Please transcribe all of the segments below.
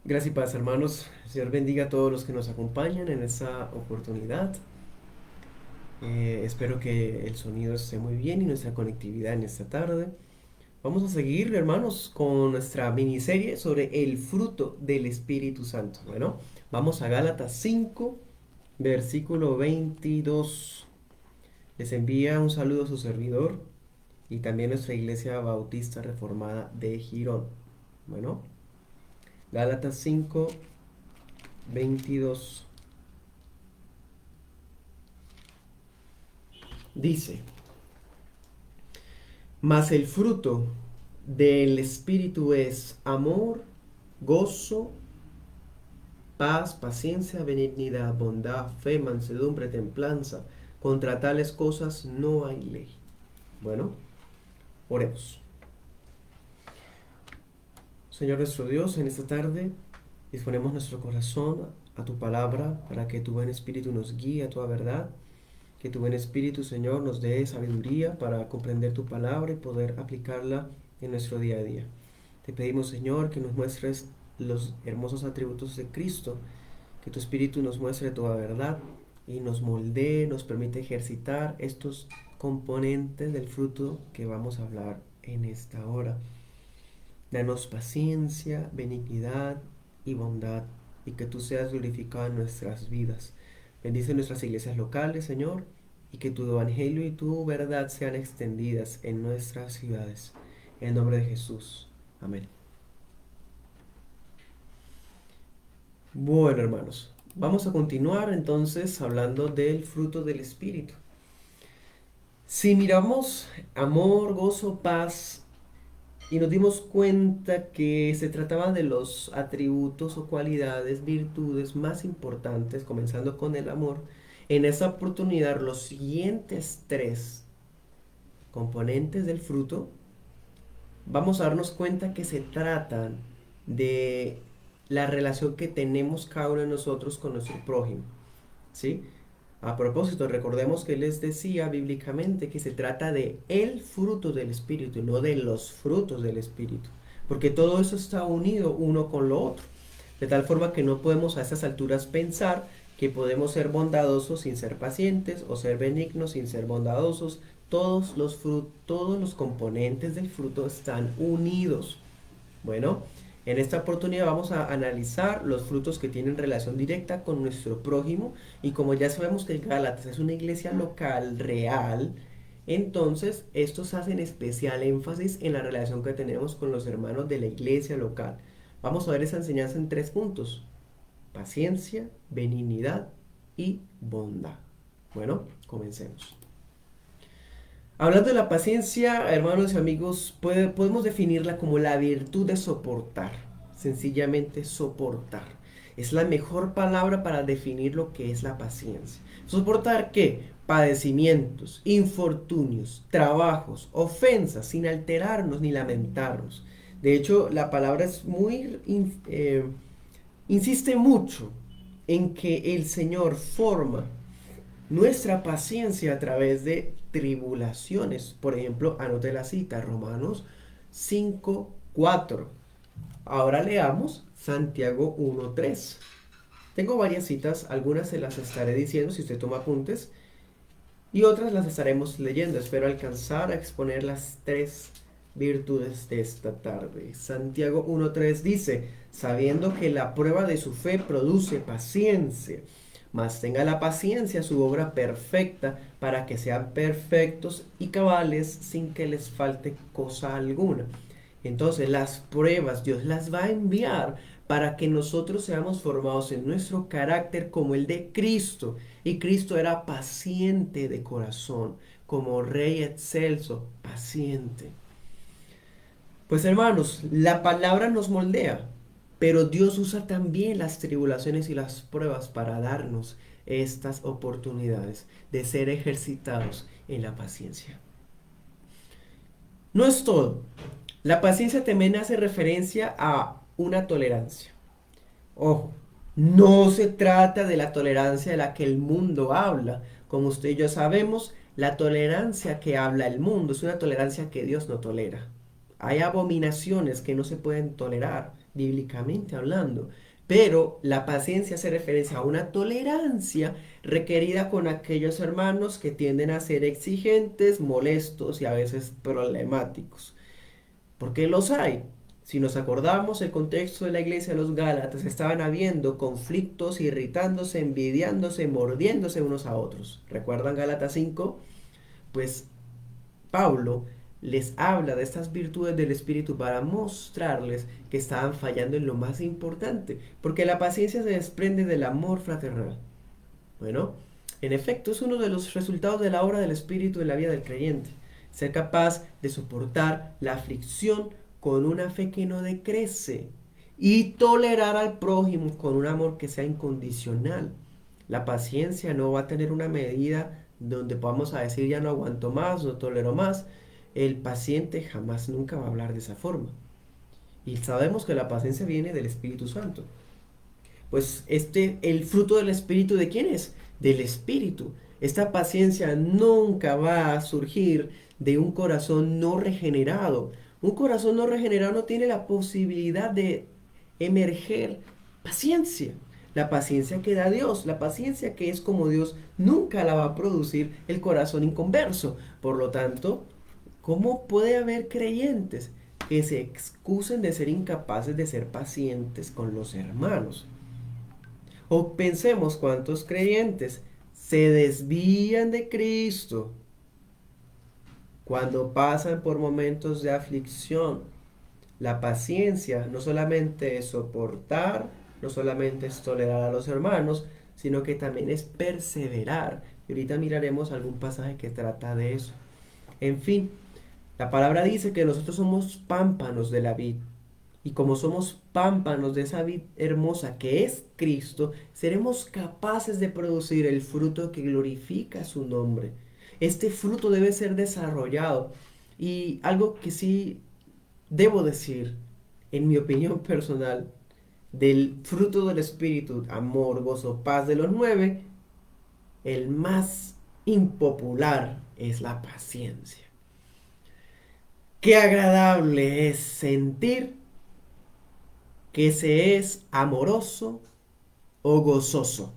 Gracias y paz, hermanos. El Señor bendiga a todos los que nos acompañan en esta oportunidad. Espero que el sonido esté muy bien y nuestra conectividad en esta tarde. Vamos a seguir, hermanos, con nuestra miniserie sobre el fruto del Espíritu Santo. Bueno, vamos a Gálatas 5, versículo 22. Les envía un saludo a su servidor y también nuestra Iglesia Bautista Reformada de Girón. Bueno, Gálatas 5, 22. Dice: Mas el fruto del Espíritu es amor, gozo, paz, paciencia, benignidad, bondad, fe, mansedumbre, templanza. Contra tales cosas no hay ley. Bueno, oremos. Señor nuestro Dios, en esta tarde disponemos nuestro corazón a tu palabra para que tu buen Espíritu nos guíe a toda verdad. Que tu buen Espíritu, Señor, nos dé sabiduría para comprender tu palabra y poder aplicarla en nuestro día a día. Te pedimos, Señor, que nos muestres los hermosos atributos de Cristo, que tu Espíritu nos muestre toda verdad y nos moldee, nos permite ejercitar estos componentes del fruto que vamos a hablar en esta hora. Danos paciencia, benignidad y bondad, y que tú seas glorificado en nuestras vidas. Bendice nuestras iglesias locales, Señor, y que tu evangelio y tu verdad sean extendidas en nuestras ciudades. En el nombre de Jesús. Amén. Bueno, hermanos, vamos a continuar entonces hablando del fruto del Espíritu. Si miramos amor, gozo, paz, y nos dimos cuenta que se trataba de los atributos o cualidades, virtudes más importantes, comenzando con el amor, en esa oportunidad los siguientes tres componentes del fruto, vamos a darnos cuenta que se tratan de la relación que tenemos cada uno de nosotros con nuestro prójimo, ¿sí? A propósito, recordemos que les decía bíblicamente que se trata de el fruto del Espíritu, no de los frutos del Espíritu, porque todo eso está unido uno con lo otro, de tal forma que no podemos a estas alturas pensar que podemos ser bondadosos sin ser pacientes o ser benignos sin ser bondadosos. Todos los componentes del fruto están unidos. Bueno, en esta oportunidad vamos a analizar los frutos que tienen relación directa con nuestro prójimo, y como ya sabemos que Gálatas es una iglesia local real, entonces estos hacen especial énfasis en la relación que tenemos con los hermanos de la iglesia local. Vamos a ver esa enseñanza en tres puntos: paciencia, benignidad y bondad. Bueno, comencemos. Hablando de la paciencia, hermanos y amigos, podemos definirla como la virtud de soportar. Sencillamente soportar. Es la mejor palabra para definir lo que es la paciencia. ¿Soportar qué? Padecimientos, infortunios, trabajos, ofensas, sin alterarnos ni lamentarnos. De hecho, la palabra es insiste mucho en que el Señor forma nuestra paciencia a través de tribulaciones. Por ejemplo, anote la cita, Romanos 5:4. Ahora leamos Santiago 1:3. Tengo varias citas, algunas se las estaré diciendo si usted toma apuntes y otras las estaremos leyendo. Espero alcanzar a exponer las tres virtudes de esta tarde. Santiago 1:3 dice: sabiendo que la prueba de su fe produce paciencia, mas tenga la paciencia su obra perfecta, para que sean perfectos y cabales sin que les falte cosa alguna. Entonces las pruebas Dios las va a enviar para que nosotros seamos formados en nuestro carácter como el de Cristo. Y Cristo era paciente de corazón, como Rey excelso, paciente. Pues hermanos, la palabra nos moldea, pero Dios usa también las tribulaciones y las pruebas para darnos estas oportunidades de ser ejercitados en la paciencia. No es todo. La paciencia también hace referencia a una tolerancia. Ojo, no se trata de la tolerancia de la que el mundo habla. Como usted y yo sabemos, la tolerancia que habla el mundo es una tolerancia que Dios no tolera. Hay abominaciones que no se pueden tolerar. bíblicamente hablando. Pero la paciencia hace referencia a una tolerancia requerida con aquellos hermanos que tienden a ser exigentes, molestos y a veces problemáticos. Porque los hay. Si nos acordamos, el contexto de la iglesia de los Gálatas estaban habiendo conflictos, irritándose, envidiándose, mordiéndose unos a otros. ¿Recuerdan Gálatas 5? Pues Pablo les habla de estas virtudes del Espíritu para mostrarles que estaban fallando en lo más importante, porque la paciencia se desprende del amor fraternal. Bueno, en efecto, es uno de los resultados de la obra del Espíritu en la vida del creyente. Ser capaz de soportar la aflicción con una fe que no decrece y tolerar al prójimo con un amor que sea incondicional. La paciencia no va a tener una medida donde podamos a decir ya no aguanto más, no tolero más. El paciente jamás nunca va a hablar de esa forma. Y sabemos que la paciencia viene del Espíritu Santo. Pues el fruto del Espíritu, ¿de quién es? Del Espíritu. Esta paciencia nunca va a surgir de un corazón no regenerado. Un corazón no regenerado no tiene la posibilidad de emerger paciencia. La paciencia que da Dios, la paciencia que es como Dios, nunca la va a producir el corazón inconverso. Por lo tanto, ¿cómo puede haber creyentes que se excusen de ser incapaces de ser pacientes con los hermanos? O pensemos cuántos creyentes se desvían de Cristo cuando pasan por momentos de aflicción. La paciencia no solamente es soportar, no solamente es tolerar a los hermanos, sino que también es perseverar. Y ahorita miraremos algún pasaje que trata de eso. En fin, la palabra dice que nosotros somos pámpanos de la vid. Y como somos pámpanos de esa vid hermosa que es Cristo, seremos capaces de producir el fruto que glorifica su nombre. Este fruto debe ser desarrollado. Y algo que sí debo decir, en mi opinión personal, del fruto del Espíritu, amor, gozo, paz de los 9, el más impopular es la paciencia. Qué agradable es sentir que se es amoroso o gozoso.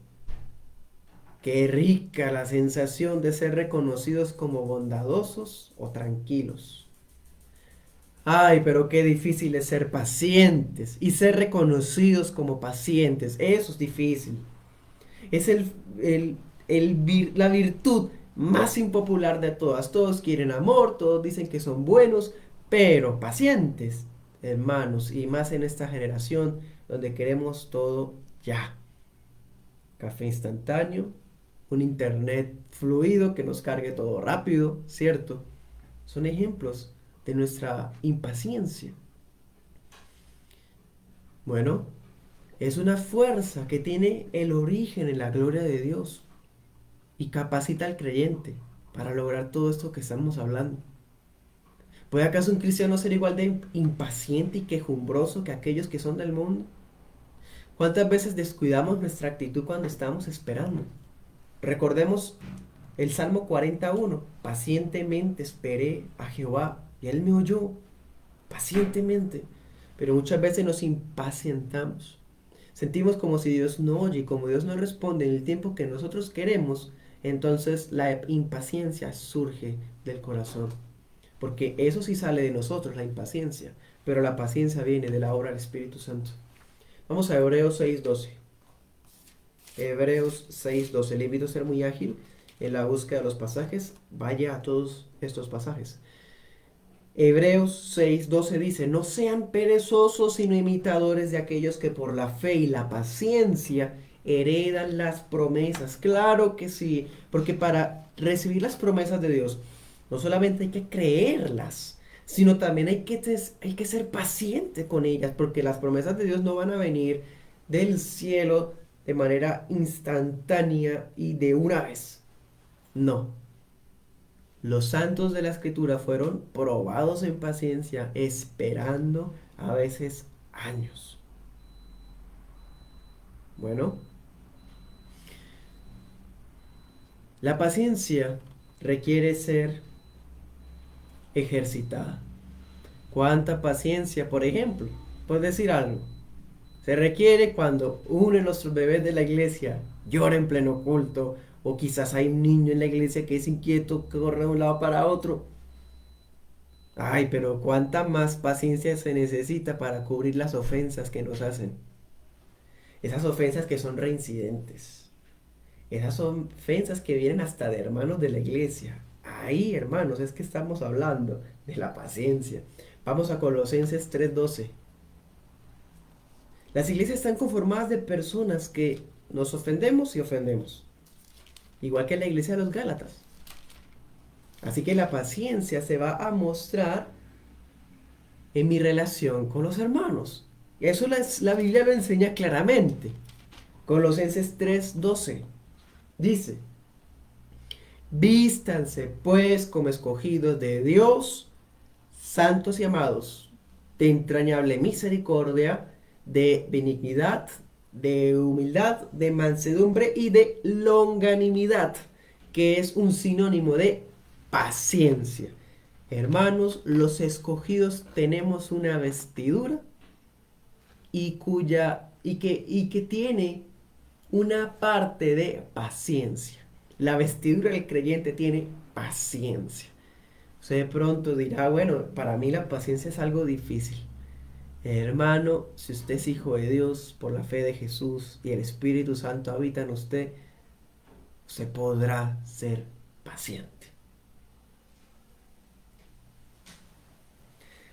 Qué rica la sensación de ser reconocidos como bondadosos o tranquilos. Ay, pero qué difícil es ser pacientes y ser reconocidos como pacientes. Eso es difícil. Es el- la virtud más impopular de todas. Todos quieren amor, todos dicen que son buenos, pero pacientes, hermanos, y más en esta generación donde queremos todo ya. Café instantáneo, un internet fluido que nos cargue todo rápido, ¿cierto? Son ejemplos de nuestra impaciencia. Bueno, es una fuerza que tiene el origen en la gloria de Dios y capacita al creyente para lograr todo esto que estamos hablando. ¿Puede acaso un cristiano ser igual de impaciente y quejumbroso que aquellos que son del mundo? ¿Cuántas veces descuidamos nuestra actitud cuando estamos esperando? Recordemos el Salmo 41. Pacientemente esperé a Jehová y él me oyó. Pacientemente. Pero muchas veces nos impacientamos. Sentimos como si Dios no oye y como Dios no responde en el tiempo que nosotros queremos, entonces la impaciencia surge del corazón. Porque eso sí sale de nosotros, la impaciencia. Pero la paciencia viene de la obra del Espíritu Santo. Vamos a Hebreos 6:12. Hebreos 6:12. Le invito a ser muy ágil en la búsqueda de los pasajes. Vaya a todos estos pasajes. Hebreos 6:12 dice, no sean perezosos sino imitadores de aquellos que por la fe y la paciencia heredan las promesas. Claro que sí, porque para recibir las promesas de Dios no solamente hay que creerlas, sino también hay que ser paciente con ellas, porque las promesas de Dios no van a venir del cielo de manera instantánea y de una vez. No. Los santos de la escritura fueron probados en paciencia, esperando a veces años. Bueno, la paciencia requiere ser ejercitada. ¿Cuánta paciencia, por ejemplo? por decir algo. Se requiere cuando uno de nuestros bebés de la iglesia llora en pleno culto, o quizás hay un niño en la iglesia que es inquieto, que corre de un lado para otro. Ay, pero cuánta más paciencia se necesita para cubrir las ofensas que nos hacen. Esas ofensas que son reincidentes. Esas son ofensas que vienen hasta de hermanos de la iglesia. Ahí, hermanos, es que estamos hablando de la paciencia. Vamos a Colosenses 3:12. Las iglesias están conformadas de personas que nos ofendemos y ofendemos. Igual que la iglesia de los Gálatas. Así que la paciencia se va a mostrar en mi relación con los hermanos. Y eso la Biblia lo enseña claramente. Colosenses 3:12 dice, vístanse pues como escogidos de Dios, santos y amados, de entrañable misericordia, de benignidad, de humildad, de mansedumbre y de longanimidad, que es un sinónimo de paciencia. Hermanos, los escogidos tenemos una vestidura y que tiene una parte de paciencia. La vestidura del creyente tiene paciencia. Usted de pronto dirá, bueno, para mí la paciencia es algo difícil. Hermano, si usted es hijo de Dios por la fe de Jesús y el Espíritu Santo habita en usted, usted podrá ser paciente.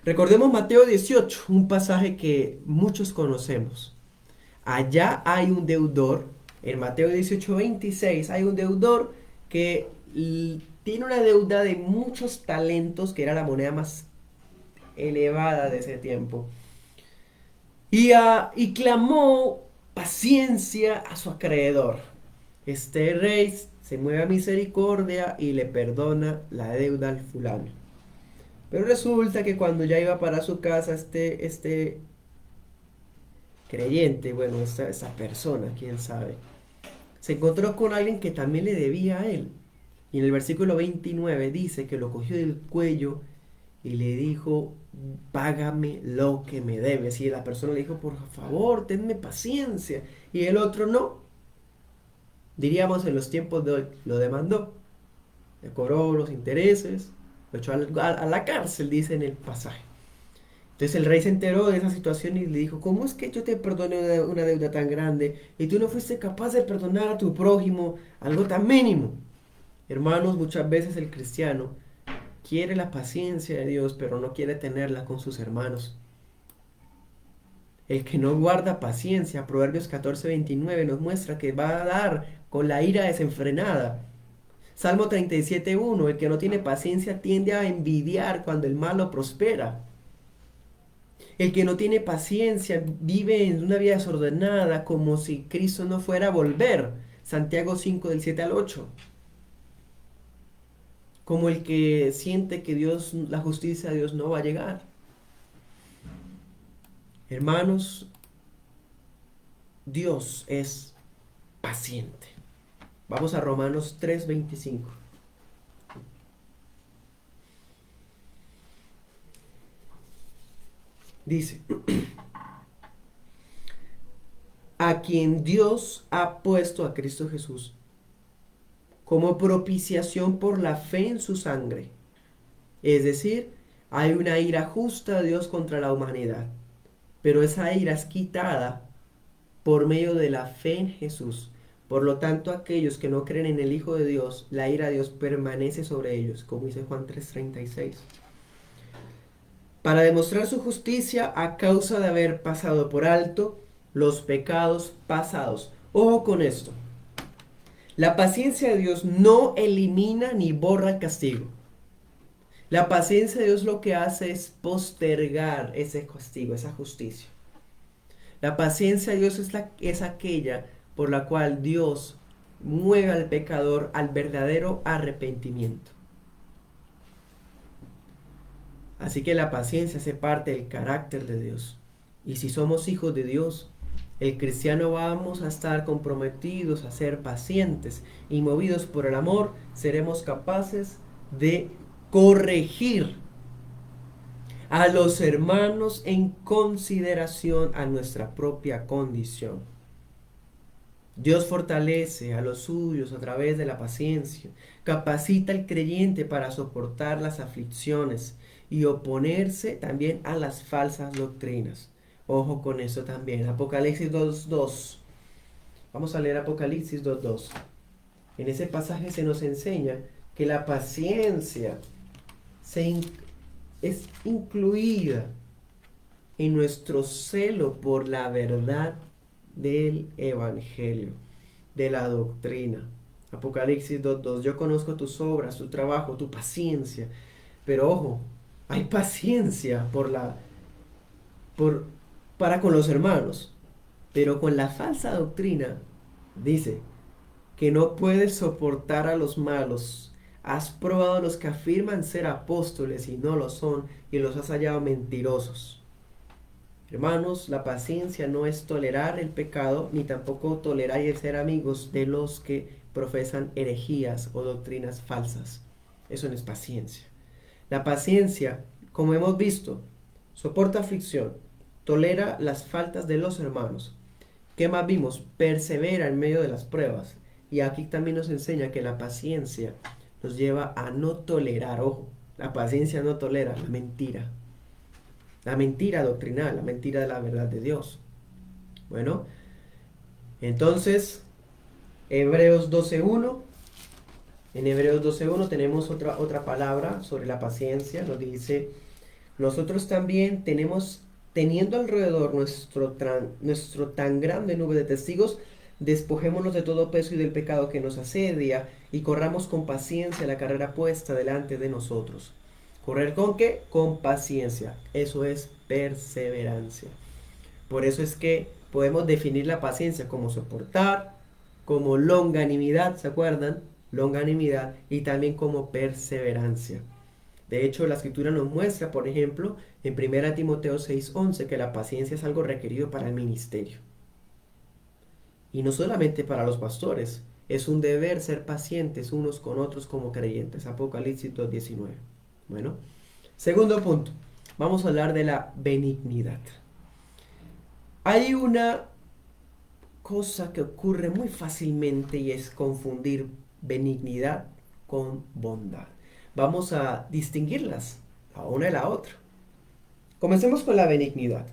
Recordemos Mateo 18, un pasaje que muchos conocemos. Allá hay un deudor, en Mateo 18:26 hay un deudor que tiene una deuda de muchos talentos, que era la moneda más elevada de ese tiempo. Y clamó paciencia a su acreedor. Este rey se mueve a misericordia y le perdona la deuda al fulano. Pero resulta que cuando ya iba para su casa, este creyente, bueno, esa persona, quién sabe, se encontró con alguien que también le debía a él. Y en el versículo 29 dice que lo cogió del cuello y le dijo, págame lo que me debes. Y la persona le dijo, por favor, tenme paciencia. Y el otro no. Diríamos en los tiempos de hoy, lo demandó. Le cobró los intereses, lo echó a la cárcel, dice en el pasaje. Entonces el rey se enteró de esa situación y le dijo, ¿cómo es que yo te perdoné una deuda tan grande y tú no fuiste capaz de perdonar a tu prójimo algo tan mínimo? Hermanos, muchas veces el cristiano quiere la paciencia de Dios, pero no quiere tenerla con sus hermanos. El que no guarda paciencia, Proverbios 14:29 nos muestra que va a dar con la ira desenfrenada. Salmo 37:1, el que no tiene paciencia tiende a envidiar cuando el malo prospera. El que no tiene paciencia vive en una vida desordenada como si Cristo no fuera a volver. Santiago 5 del 7 al 8. Como el que siente que Dios, la justicia de Dios no va a llegar. Hermanos, Dios es paciente. Vamos a Romanos 3:25. Dice, a quien Dios ha puesto a Cristo Jesús como propiciación por la fe en su sangre. Es decir, hay una ira justa de Dios contra la humanidad, pero esa ira es quitada por medio de la fe en Jesús. Por lo tanto, aquellos que no creen en el Hijo de Dios, la ira de Dios permanece sobre ellos, como dice Juan 3:36. Para demostrar su justicia a causa de haber pasado por alto los pecados pasados. Ojo con esto. La paciencia de Dios no elimina ni borra el castigo. La paciencia de Dios lo que hace es postergar ese castigo, esa justicia. La paciencia de Dios es aquella por la cual Dios mueve al pecador al verdadero arrepentimiento. Así que la paciencia hace parte del carácter de Dios. Y si somos hijos de Dios, el cristiano vamos a estar comprometidos a ser pacientes y movidos por el amor, seremos capaces de corregir a los hermanos en consideración a nuestra propia condición. Dios fortalece a los suyos a través de la paciencia, capacita al creyente para soportar las aflicciones y oponerse también a las falsas doctrinas. Ojo con eso también. Apocalipsis 2:2. Vamos a leer Apocalipsis 2:2. En ese pasaje se nos enseña que la paciencia es incluida en nuestro celo por la verdad del Evangelio, de la doctrina. Apocalipsis 2:2. Yo conozco tus obras, tu trabajo, tu paciencia. Pero ojo, hay paciencia por, para con los hermanos. Pero con la falsa doctrina, dice que no puedes soportar a los malos. Has probado a los que afirman ser apóstoles y no lo son, y los has hallado mentirosos. Hermanos, la paciencia no es tolerar el pecado, ni tampoco tolerar y ser amigos de los que profesan herejías o doctrinas falsas. Eso no es paciencia. La paciencia, como hemos visto, soporta aflicción, tolera las faltas de los hermanos. ¿Qué más vimos? Persevera en medio de las pruebas. Y aquí también nos enseña que la paciencia nos lleva a no tolerar, ojo, la paciencia no tolera la mentira doctrinal, la mentira de la verdad de Dios. Bueno, entonces, Hebreos 12:1, en Hebreos 12:1 tenemos otra palabra sobre la paciencia, nos dice, nosotros también teniendo alrededor nuestro tan grande nube de testigos, despojémonos de todo peso y del pecado que nos asedia y corramos con paciencia la carrera puesta delante de nosotros. ¿Correr con qué? Con paciencia. Eso es perseverancia. Por eso es que podemos definir la paciencia como soportar, como longanimidad, ¿se acuerdan? Longanimidad y también como perseverancia. De hecho, la escritura nos muestra, por ejemplo, en 1 Timoteo 6:11, que la paciencia es algo requerido para el ministerio. Y no solamente para los pastores, es un deber ser pacientes unos con otros como creyentes. Apocalipsis 2:19. Bueno, segundo punto, vamos a hablar de la benignidad. Hay una cosa que ocurre muy fácilmente y es confundir benignidad con bondad. Vamos a distinguirlas, la una y la otra. Comencemos con la benignidad.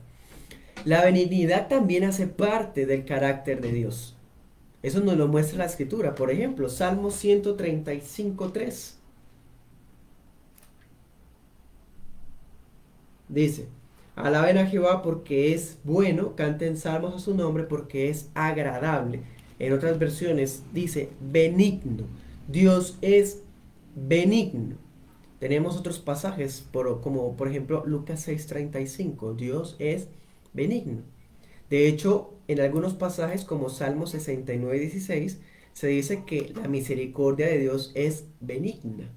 La benignidad también hace parte del carácter de Dios. Eso nos lo muestra la escritura. Por ejemplo, Salmo 135:3. Dice, alaben a Jehová porque es bueno, canten salmos a su nombre porque es agradable. En otras versiones dice benigno. Dios es benigno. Tenemos otros pasajes como por ejemplo Lucas 6:35. Dios es benigno. De hecho, en algunos pasajes como Salmo 69:16 se dice que la misericordia de Dios es benigna.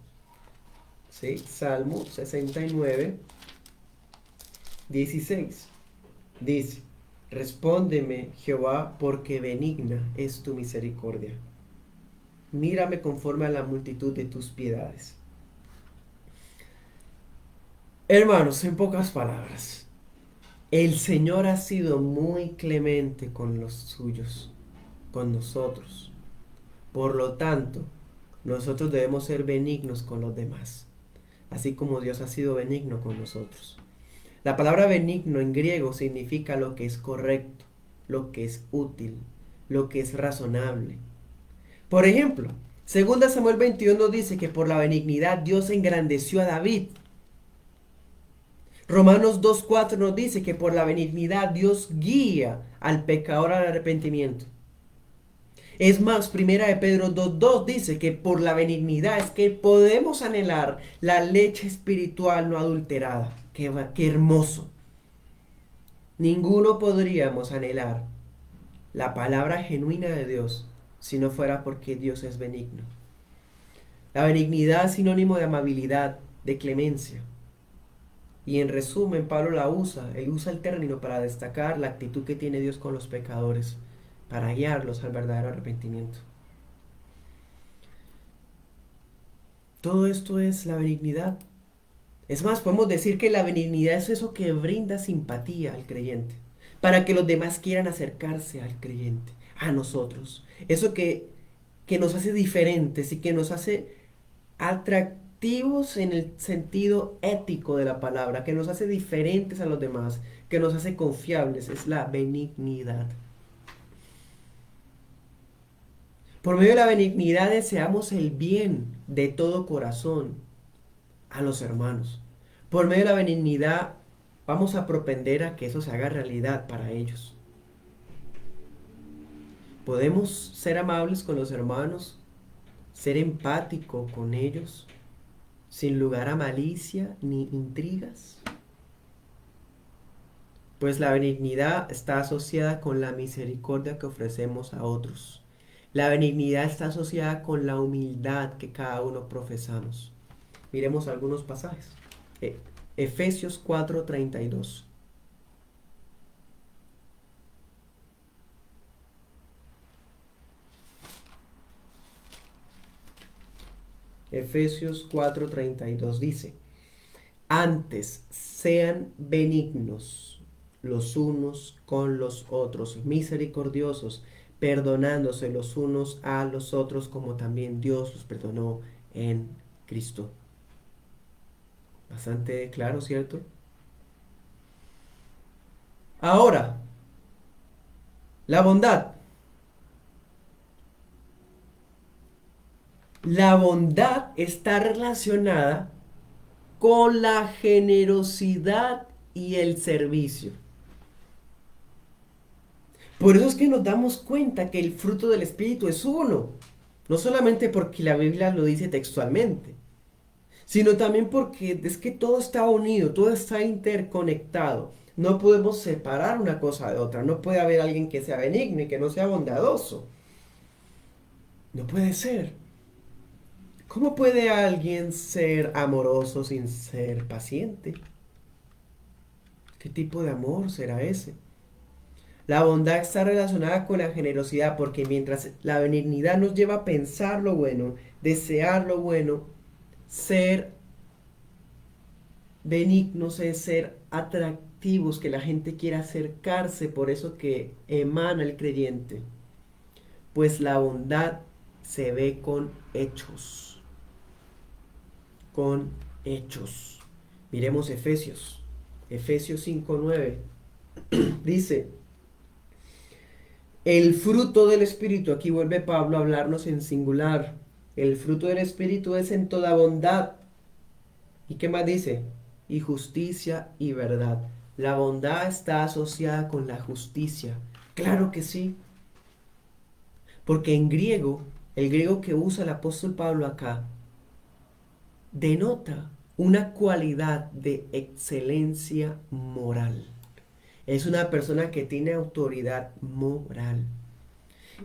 ¿Sí? Salmo 69:16 dice, respóndeme Jehová porque benigna es tu misericordia. Mírame conforme a la multitud de tus piedades. Hermanos, en pocas palabras, el Señor ha sido muy clemente con los suyos, con nosotros. Por lo tanto, nosotros debemos ser benignos con los demás, así como Dios ha sido benigno con nosotros. La palabra benigno en griego significa lo que es correcto, lo que es útil, lo que es razonable. Por ejemplo, 2 Samuel 21 dice que por la benignidad Dios engrandeció a David. Romanos 2:4 nos dice que por la benignidad Dios guía al pecador al arrepentimiento. Es más, primera de Pedro 2:2 dice que por la benignidad es que podemos anhelar la leche espiritual no adulterada. Qué hermoso. Ninguno podríamos anhelar la palabra genuina de Dios si no fuera porque Dios es benigno. La benignidad es sinónimo de amabilidad, de clemencia. Y en resumen, Pablo él usa el término para destacar la actitud que tiene Dios con los pecadores, para guiarlos al verdadero arrepentimiento. Todo esto es la benignidad. Es más, podemos decir que la benignidad es eso que brinda simpatía al creyente, para que los demás quieran acercarse al creyente, a nosotros. Eso que nos hace diferentes y que nos hace atractivos en el sentido ético de la palabra, que nos hace diferentes a los demás, que nos hace confiables, es la benignidad. Por medio de la benignidad deseamos el bien de todo corazón a los hermanos. Por medio de la benignidad vamos a propender a que eso se haga realidad para ellos. Podemos ser amables con los hermanos, ser empático con ellos, sin lugar a malicia ni intrigas. Pues la benignidad está asociada con la misericordia que ofrecemos a otros. La benignidad está asociada con la humildad que cada uno profesamos. Miremos algunos pasajes. E- Efesios 4:32. Efesios 4:32 dice, antes sean benignos los unos con los otros, misericordiosos, perdonándose los unos a los otros como también Dios los perdonó en Cristo. Bastante claro, ¿cierto? Ahora, la bondad. La bondad está relacionada con la generosidad y el servicio. Por eso es que nos damos cuenta que el fruto del Espíritu es uno. No solamente porque la Biblia lo dice textualmente, sino también porque es que todo está unido, todo está interconectado. No podemos separar una cosa de otra. No puede haber alguien que sea benigno y que no sea bondadoso. No puede ser. ¿Cómo puede alguien ser amoroso sin ser paciente? ¿Qué tipo de amor será ese? La bondad está relacionada con la generosidad porque mientras la benignidad nos lleva a pensar lo bueno, desear lo bueno, ser benignos es ser atractivos, que la gente quiera acercarse, por eso que emana el creyente. Pues la bondad se ve con hechos, con hechos. Miremos Efesios, Efesios 5:9. Dice, el fruto del Espíritu, aquí vuelve Pablo a hablarnos en singular. El fruto del Espíritu es en toda bondad. ¿Y qué más dice? Y justicia y verdad. La bondad está asociada con la justicia. Claro que sí. Porque en griego, el griego que usa el apóstol Pablo acá, denota una cualidad de excelencia moral. Es una persona que tiene autoridad moral.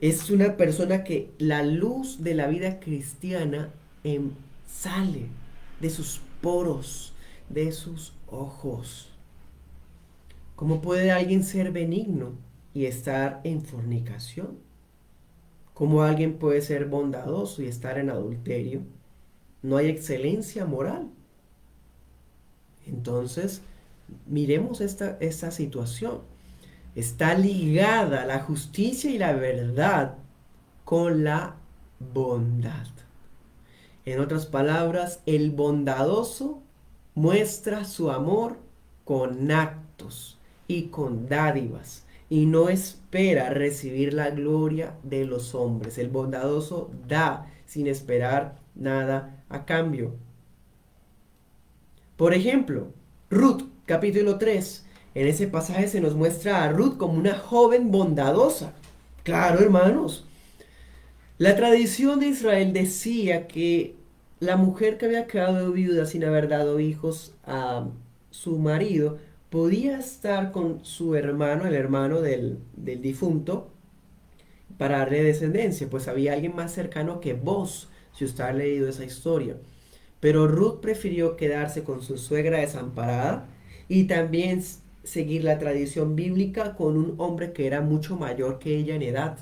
Es una persona que la luz de la vida cristiana sale de sus poros, de sus ojos. ¿Cómo puede alguien ser benigno y estar en fornicación? ¿Cómo alguien puede ser bondadoso y estar en adulterio? No hay excelencia moral. Entonces, miremos esta situación. Está ligada la justicia y la verdad con la bondad. En otras palabras, el bondadoso muestra su amor con actos y con dádivas y no espera recibir la gloria de los hombres. El bondadoso da sin esperar nada a cambio. Por ejemplo, Ruth, capítulo 3. En ese pasaje se nos muestra a Ruth como una joven bondadosa. Claro, hermanos. La tradición de Israel decía que la mujer que había quedado viuda sin haber dado hijos a su marido podía estar con su hermano, el hermano del difunto, para darle descendencia, pues había alguien más cercano que vos, si usted ha leído esa historia. Pero Ruth prefirió quedarse con su suegra desamparada y también seguir la tradición bíblica con un hombre que era mucho mayor que ella en edad.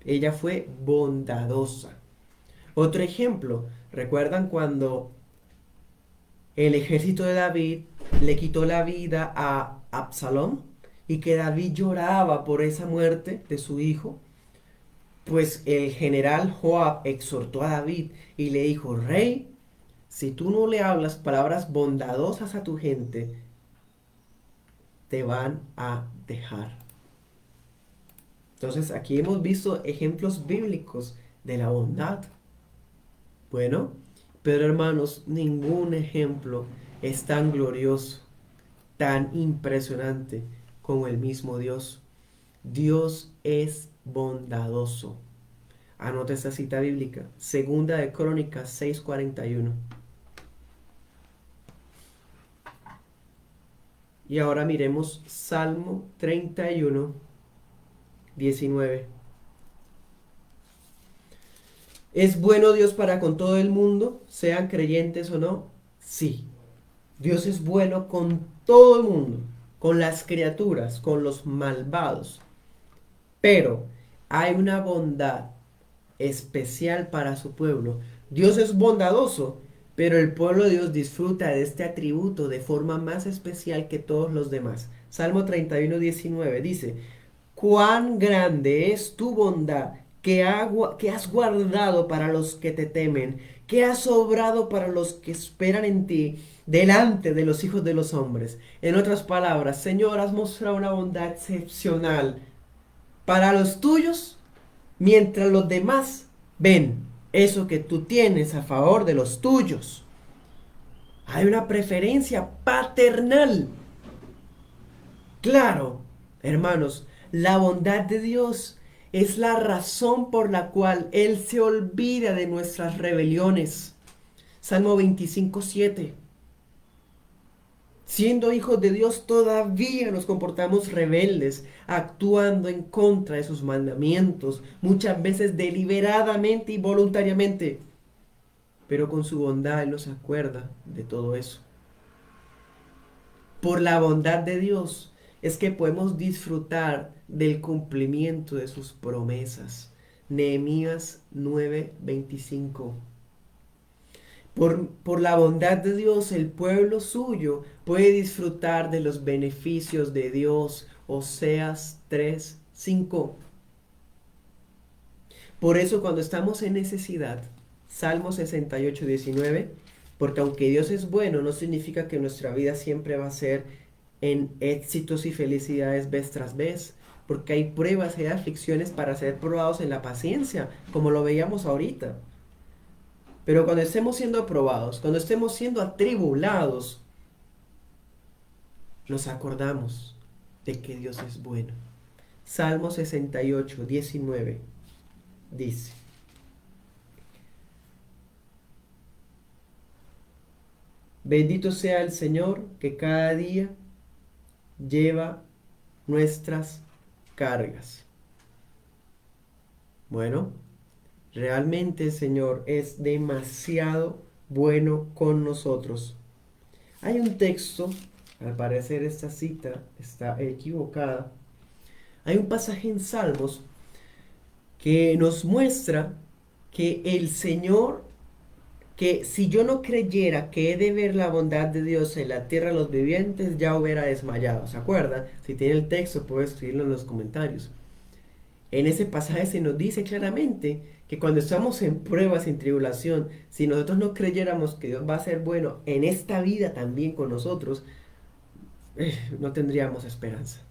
Ella fue bondadosa. Otro ejemplo, ¿recuerdan cuando el ejército de David le quitó la vida a Absalón y que David lloraba por esa muerte de su hijo, pues el general Joab exhortó a David y le dijo, Rey, si tú no le hablas palabras bondadosas a tu gente, te van a dejar. Entonces aquí hemos visto ejemplos bíblicos de la bondad. Bueno, pero hermanos, ningún ejemplo es tan glorioso, tan impresionante como el mismo Dios. Dios es bondadoso. Anota esta cita bíblica, Segunda de Crónicas 6:41. Y ahora miremos Salmo 31:19. ¿Es bueno Dios para con todo el mundo, sean creyentes o no? Sí. Dios es bueno con todo el mundo, con las criaturas, con los malvados. Pero hay una bondad especial para su pueblo. Dios es bondadoso, pero el pueblo de Dios disfruta de este atributo de forma más especial que todos los demás. Salmo 31:19 dice, cuán grande es tu bondad que has guardado para los que te temen, que has obrado para los que esperan en ti, delante de los hijos de los hombres. En otras palabras, Señor, has mostrado una bondad excepcional para los tuyos, mientras los demás ven eso que tú tienes a favor de los tuyos. Hay una preferencia paternal. Claro, hermanos, la bondad de Dios es la razón por la cual Él se olvida de nuestras rebeliones. Salmo 25:7. Siendo hijos de Dios, todavía nos comportamos rebeldes, actuando en contra de sus mandamientos, muchas veces deliberadamente y voluntariamente. Pero con su bondad Él nos acuerda de todo eso. Por la bondad de Dios es que podemos disfrutar del cumplimiento de sus promesas. Nehemías 9:25. Por la bondad de Dios, el pueblo suyo puede disfrutar de los beneficios de Dios. Oseas 3:5. Por eso cuando estamos en necesidad, Salmo 68:19, porque aunque Dios es bueno, no significa que nuestra vida siempre va a ser en éxitos y felicidades vez tras vez, porque hay pruebas y aflicciones para ser probados en la paciencia, como lo veíamos ahorita. Pero cuando estemos siendo aprobados, cuando estemos siendo atribulados, nos acordamos de que Dios es bueno. Salmo 68:19 dice, bendito sea el Señor que cada día lleva nuestras cargas. Bueno, realmente el Señor es demasiado bueno con nosotros. Hay un texto, al parecer esta cita está equivocada. Hay un pasaje en Salmos que nos muestra que el Señor, que si yo no creyera que he de ver la bondad de Dios en la tierra de los vivientes, ya hubiera desmayado. ¿Se acuerdan? Si tiene el texto, puede escribirlo en los comentarios. En ese pasaje se nos dice claramente que cuando estamos en pruebas, en tribulación, si nosotros no creyéramos que Dios va a ser bueno en esta vida también con nosotros, no tendríamos esperanza.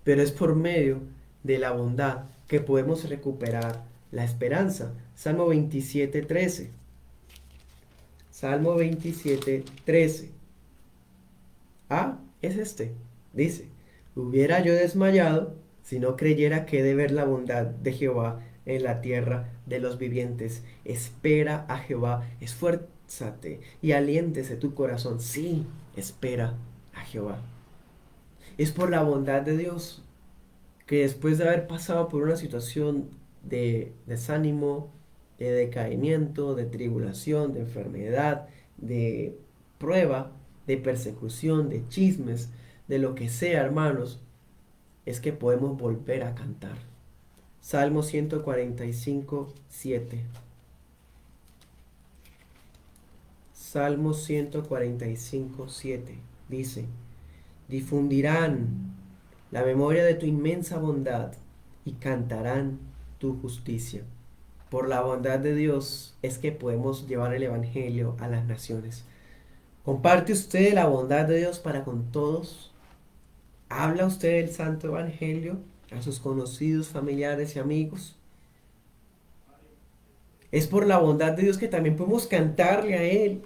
Pero es por medio de la bondad que podemos recuperar la esperanza. Salmo 27:13. Salmo 27:13. Ah, es este. Dice, hubiera yo desmayado si no creyera que he de ver la bondad de Jehová en la tierra de los vivientes. Espera a Jehová, esfuérzate y aliéntese tu corazón. Sí, espera a Jehová. Es por la bondad de Dios que después de haber pasado por una situación de desánimo, de decaimiento, de tribulación, de enfermedad, de prueba, de persecución, de chismes, de lo que sea, hermanos, es que podemos volver a cantar. Salmo 145:7. Salmo 145:7. Dice, difundirán la memoria de tu inmensa bondad y cantarán tu justicia. Por la bondad de Dios es que podemos llevar el Evangelio a las naciones. ¿Comparte usted la bondad de Dios para con todos? ¿Habla usted del Santo Evangelio a sus conocidos, familiares y amigos? Es por la bondad de Dios que también podemos cantarle a Él.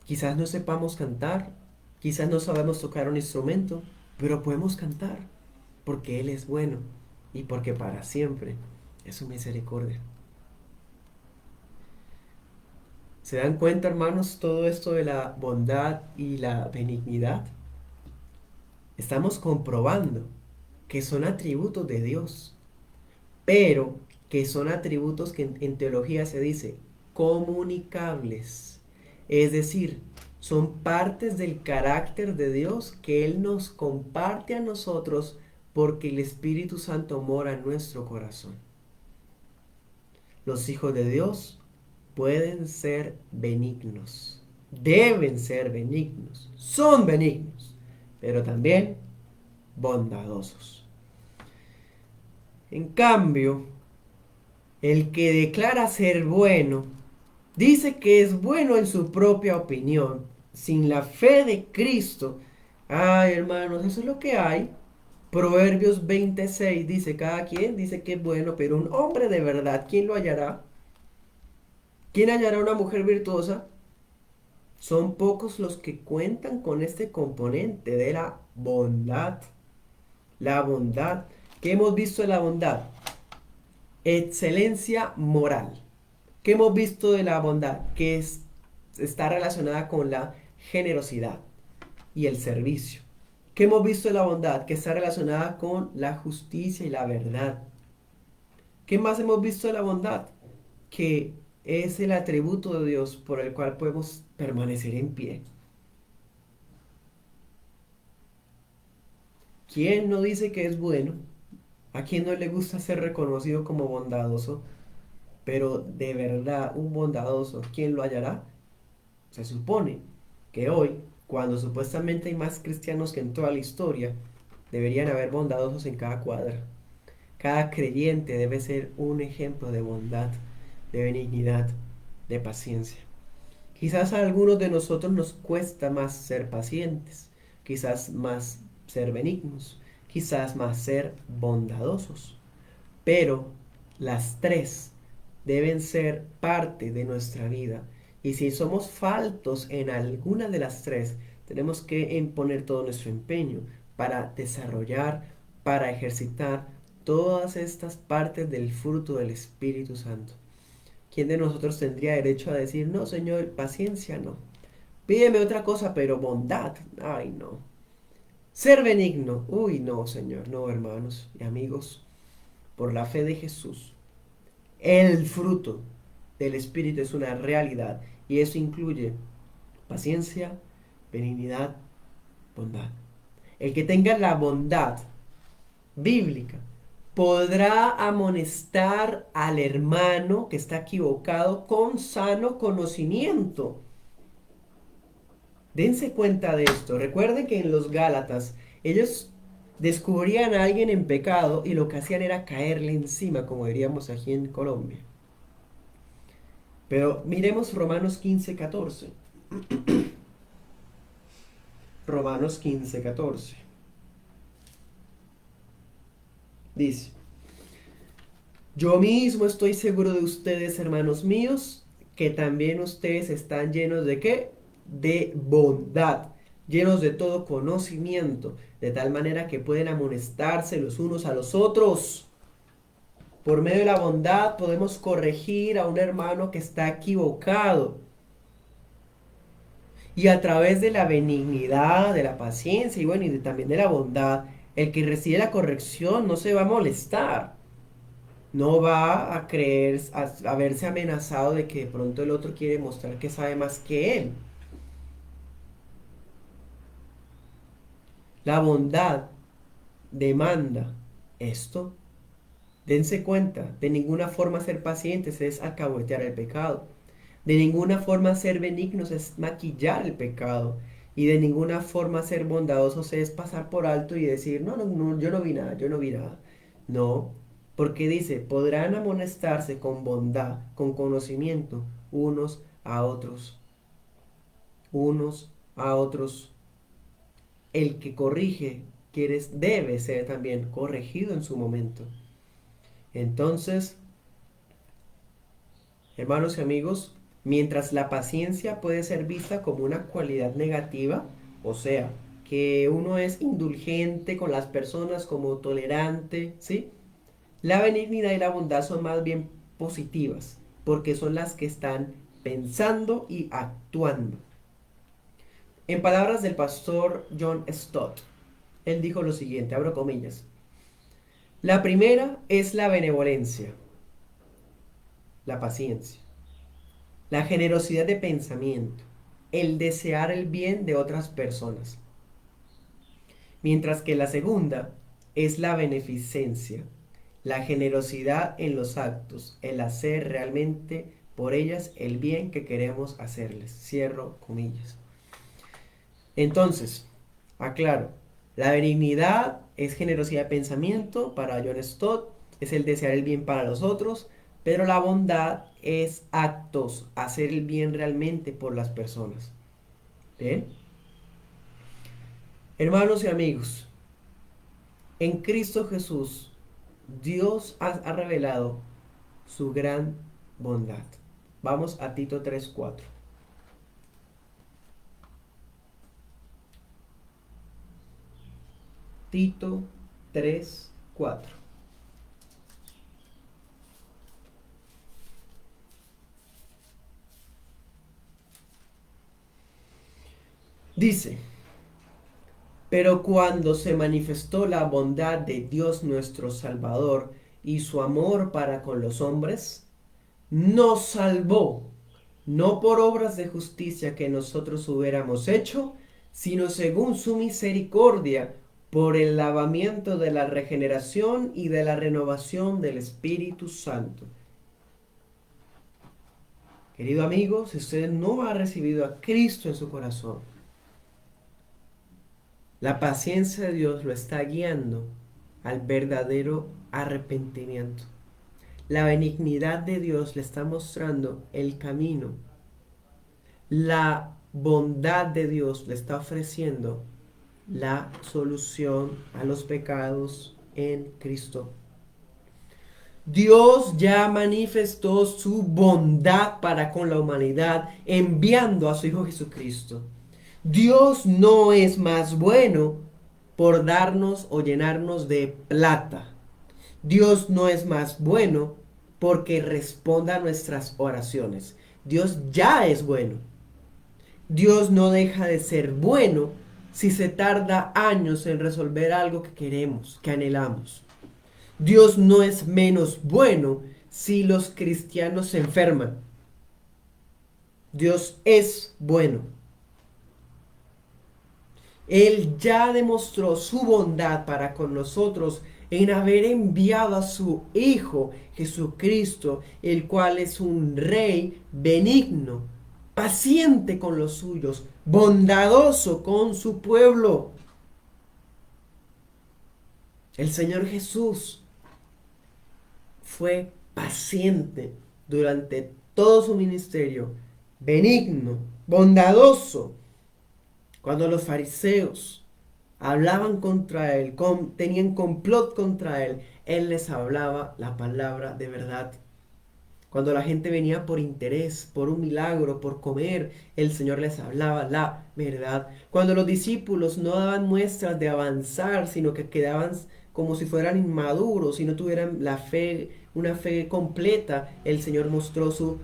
Quizás no sepamos cantar, quizás no sabemos tocar un instrumento, pero podemos cantar porque Él es bueno y porque para siempre es su misericordia. ¿Se dan cuenta, hermanos, todo esto de la bondad y la benignidad? Estamos comprobando que son atributos de Dios, pero que son atributos que en teología se dice comunicables. Es decir, son partes del carácter de Dios que Él nos comparte a nosotros porque el Espíritu Santo mora en nuestro corazón. Los hijos de Dios pueden ser benignos, deben ser benignos, son benignos, pero también bondadosos. En cambio, el que declara ser bueno, dice que es bueno en su propia opinión, sin la fe de Cristo. Ay, hermanos, eso es lo que hay. Proverbios 26 dice, cada quien dice que es bueno, pero un hombre de verdad, ¿quién lo hallará? ¿Quién hallará una mujer virtuosa? Son pocos los que cuentan con este componente de la bondad. La bondad. ¿Qué hemos visto de la bondad? Excelencia moral. ¿Qué hemos visto de la bondad? Está relacionada con la generosidad y el servicio. ¿Qué hemos visto de la bondad? Que está relacionada con la justicia y la verdad. ¿Qué más hemos visto de la bondad? Que es el atributo de Dios por el cual podemos permanecer en pie. ¿Quién no dice que es bueno? ¿A quién no le gusta ser reconocido como bondadoso? Pero de verdad, un bondadoso, ¿quién lo hallará? Se supone que hoy, cuando supuestamente hay más cristianos que en toda la historia, deberían haber bondadosos en cada cuadra. Cada creyente debe ser un ejemplo de bondad, de benignidad, de paciencia. Quizás a algunos de nosotros nos cuesta más ser pacientes, quizás más ser benignos, quizás más ser bondadosos, pero las tres deben ser parte de nuestra vida. Y si somos faltos en alguna de las tres, tenemos que poner todo nuestro empeño para desarrollar, para ejercitar todas estas partes del fruto del Espíritu Santo. ¿Quién de nosotros tendría derecho a decir, no, Señor, paciencia no? Pídeme otra cosa, pero bondad, ay, no. Ser benigno, uy, no, Señor, no, hermanos y amigos, por la fe de Jesús. El fruto del Espíritu es una realidad y eso incluye paciencia, benignidad, bondad. El que tenga la bondad bíblica podrá amonestar al hermano que está equivocado con sano conocimiento. Dense cuenta de esto. Recuerden que en los Gálatas ellos descubrían a alguien en pecado y lo que hacían era caerle encima, como diríamos aquí en Colombia. Pero miremos Romanos 15:14. Romanos 15:14. Dice, yo mismo estoy seguro de ustedes, hermanos míos, que también ustedes están llenos de ¿qué? De bondad, llenos de todo conocimiento, de tal manera que pueden amonestarse los unos a los otros. Por medio de la bondad podemos corregir a un hermano que está equivocado. Y a través de la benignidad, de la paciencia y bueno, también de la bondad, el que recibe la corrección no se va a molestar. No va a creer, a verse amenazado de que de pronto el otro quiere mostrar que sabe más que él. La bondad demanda esto. Dense cuenta, de ninguna forma ser pacientes es alcahuetear el pecado. De ninguna forma ser benignos es maquillar el pecado. Y de ninguna forma ser bondadosos es pasar por alto y decir, no, no, no, yo no vi nada, yo no vi nada. No, porque dice, podrán amonestarse con bondad, con conocimiento, unos a otros. El que corrige debe ser también corregido en su momento. Entonces, hermanos y amigos, mientras la paciencia puede ser vista como una cualidad negativa, o sea, que uno es indulgente con las personas, como tolerante, ¿sí? La benignidad y la bondad son más bien positivas, porque son las que están pensando y actuando. En palabras del pastor John Stott, él dijo lo siguiente, abro comillas: la primera es la benevolencia, la paciencia, la generosidad de pensamiento, el desear el bien de otras personas. Mientras que la segunda es la beneficencia, la generosidad en los actos, el hacer realmente por ellas el bien que queremos hacerles. Cierro comillas. Entonces, aclaro, la benignidad es generosidad de pensamiento para John Stott, es el desear el bien para los otros, pero la bondad es actos, hacer el bien realmente por las personas. ¿Bien? Hermanos y amigos, en Cristo Jesús, Dios ha revelado su gran bondad. Vamos a Tito 3:4. Tito 3:4. Dice, pero cuando se manifestó la bondad de Dios nuestro Salvador y su amor para con los hombres, nos salvó, no por obras de justicia que nosotros hubiéramos hecho, sino según su misericordia, por el lavamiento de la regeneración y de la renovación del Espíritu Santo. Querido amigo, si usted no ha recibido a Cristo en su corazón, la paciencia de Dios lo está guiando al verdadero arrepentimiento. La benignidad de Dios le está mostrando el camino. La bondad de Dios le está ofreciendo la solución a los pecados en Cristo. Dios ya manifestó su bondad para con la humanidad enviando a su Hijo Jesucristo. Dios no es más bueno por darnos o llenarnos de plata. Dios no es más bueno porque responda a nuestras oraciones. Dios ya es bueno. Dios no deja de ser bueno si se tarda años en resolver algo que queremos, que anhelamos. Dios no es menos bueno si los cristianos se enferman. Dios es bueno. Él ya demostró su bondad para con nosotros en haber enviado a su Hijo Jesucristo, el cual es un Rey benigno, paciente con los suyos, bondadoso con su pueblo. El Señor Jesús fue paciente durante todo su ministerio, benigno, bondadoso. Cuando los fariseos hablaban contra él, tenían complot contra él, él les hablaba la palabra de verdad. Cuando la gente venía por interés, por un milagro, por comer, el Señor les hablaba la verdad. Cuando los discípulos no daban muestras de avanzar, sino que quedaban como si fueran inmaduros y no tuvieran la fe, una fe completa, el Señor mostró su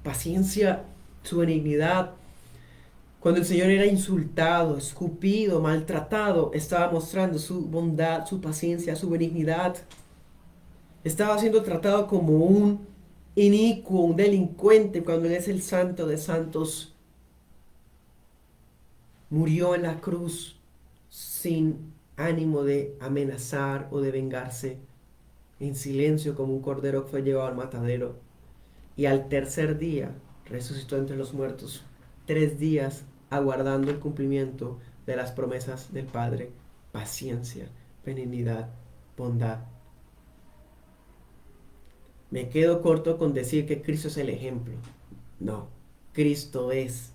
paciencia, su benignidad. Cuando el Señor era insultado, escupido, maltratado, estaba mostrando su bondad, su paciencia, su benignidad. Estaba siendo tratado como un inicuo, un delincuente, cuando Él es el santo de santos. Murió en la cruz sin ánimo de amenazar o de vengarse, en silencio como un cordero que fue llevado al matadero. Y al tercer día resucitó entre los muertos, 3 días aguardando el cumplimiento de las promesas del Padre, paciencia, benignidad, bondad. Me quedo corto con decir que Cristo es el ejemplo. No, Cristo es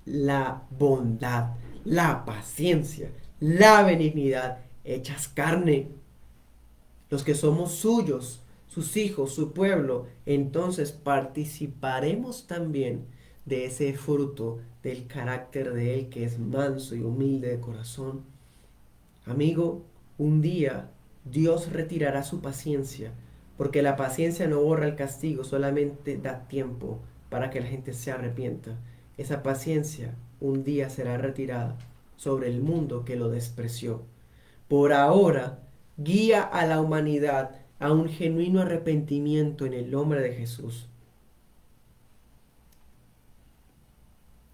la bondad, la paciencia, la benignidad hechas carne. Los que somos suyos, sus hijos, su pueblo, entonces participaremos también de ese fruto del carácter de Él que es manso y humilde de corazón. Amigo, un día Dios retirará su paciencia, porque la paciencia no borra el castigo, solamente da tiempo para que la gente se arrepienta. Esa paciencia un día será retirada sobre el mundo que lo despreció. Por ahora, guía a la humanidad a un genuino arrepentimiento en el nombre de Jesús.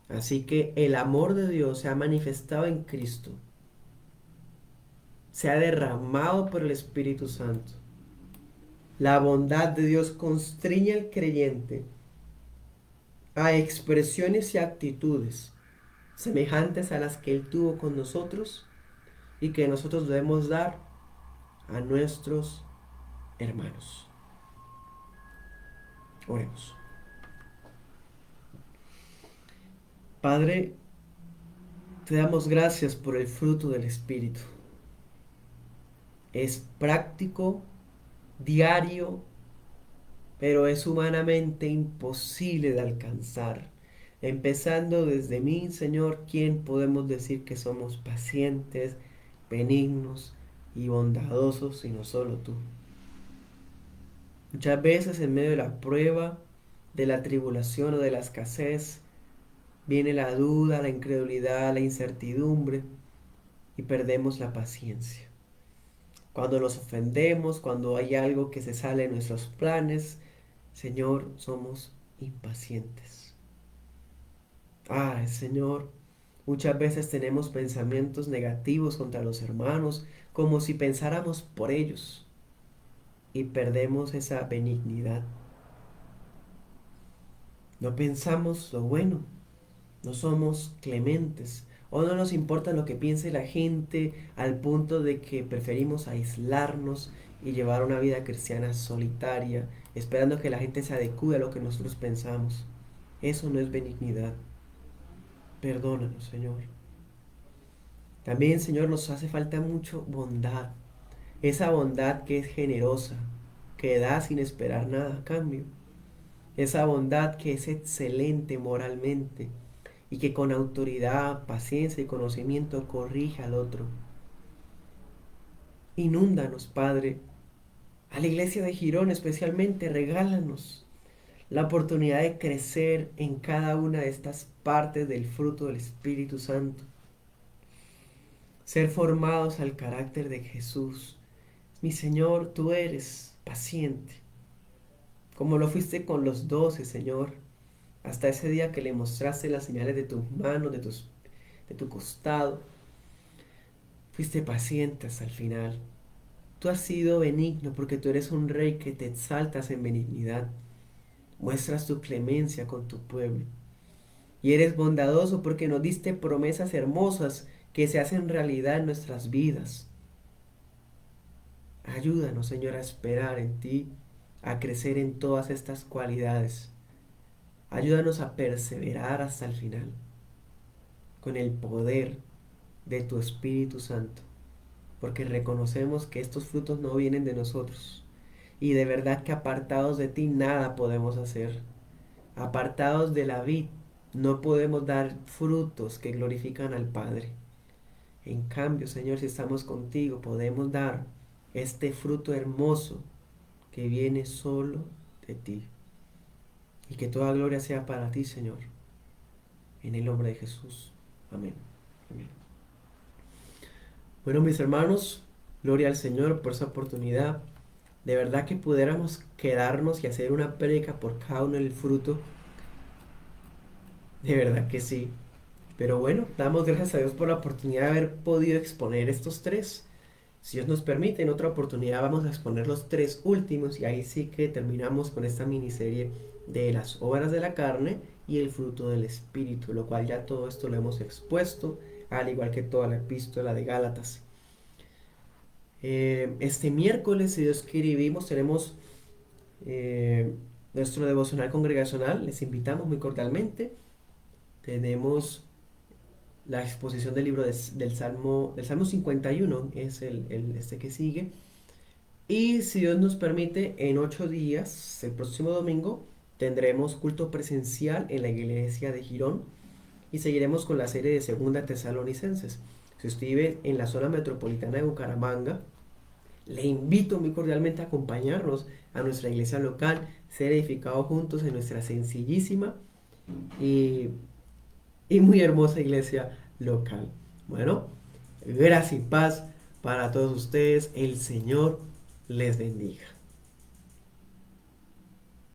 Así que el amor de Dios se ha manifestado en Cristo, se ha derramado por el Espíritu Santo. La bondad de Dios constriñe al creyente a expresiones y actitudes semejantes a las que Él tuvo con nosotros y que nosotros debemos dar a nuestros hermanos. Oremos. Padre, te damos gracias por el fruto del Espíritu. Es práctico, diario, pero es humanamente imposible de alcanzar. Empezando desde mí, Señor, ¿quién podemos decir que somos pacientes, benignos y bondadosos, sino solo tú? Muchas veces en medio de la prueba, de la tribulación o de la escasez, viene la duda, la incredulidad, la incertidumbre y perdemos la paciencia. Cuando nos ofendemos, cuando hay algo que se sale de nuestros planes, Señor, somos impacientes. Señor, muchas veces tenemos pensamientos negativos contra los hermanos, como si pensáramos por ellos, y perdemos esa benignidad. No pensamos lo bueno, no somos clementes, o no nos importa lo que piense la gente al punto de que preferimos aislarnos y llevar una vida cristiana solitaria, esperando que la gente se adecue a lo que nosotros pensamos. Eso no es benignidad. Perdónanos, Señor. También, Señor, nos hace falta mucho bondad. Esa bondad que es generosa, que da sin esperar nada a cambio. Esa bondad que es excelente moralmente y que con autoridad, paciencia y conocimiento corrige al otro. Inúndanos, Padre. A la iglesia de Girón especialmente, regálanos la oportunidad de crecer en cada una de estas partes del fruto del Espíritu Santo. Ser formados al carácter de Jesús. Mi Señor, tú eres paciente, como lo fuiste con los 12, Señor, hasta ese día que le mostraste las señales de tus manos, de tu costado. Fuiste paciente hasta el final. Tú has sido benigno porque tú eres un rey que te exaltas en benignidad. Muestras tu clemencia con tu pueblo. Y eres bondadoso porque nos diste promesas hermosas que se hacen realidad en nuestras vidas. Ayúdanos, Señor, a esperar en ti, a crecer en todas estas cualidades. Ayúdanos a perseverar hasta el final, con el poder de tu Espíritu Santo, porque reconocemos que estos frutos no vienen de nosotros. Y de verdad que apartados de ti nada podemos hacer. Apartados de la vid no podemos dar frutos que glorifican al Padre. En cambio, Señor, si estamos contigo, podemos dar este fruto hermoso que viene solo de ti. Y que toda gloria sea para ti, Señor. En el nombre de Jesús. Amén. Amén. Bueno, mis hermanos, gloria al Señor por esa oportunidad. De verdad que pudiéramos quedarnos y hacer una prédica por cada uno del fruto. De verdad que sí. Pero bueno, damos gracias a Dios por la oportunidad de haber podido exponer estos tres. Si Dios nos permite, en otra oportunidad vamos a exponer los tres últimos y ahí sí que terminamos con esta miniserie de las obras de la carne y el fruto del Espíritu, lo cual ya todo esto lo hemos expuesto, al igual que toda la epístola de Gálatas. Este miércoles, si Dios quiere y vivimos, tenemos eh, nuestro devocional congregacional. Les invitamos muy cordialmente. Tenemos la exposición del libro del Salmo 51, es este que sigue. Y si Dios nos permite, en 8 días, el próximo domingo, tendremos culto presencial en la iglesia de Girón y seguiremos con la serie de Segunda Tesalonicenses. Si usted vive en la zona metropolitana de Bucaramanga, le invito muy cordialmente a acompañarnos a nuestra iglesia local, ser edificados juntos en nuestra sencillísima y, y muy hermosa iglesia local. Bueno, gracia y paz para todos ustedes. El Señor les bendiga.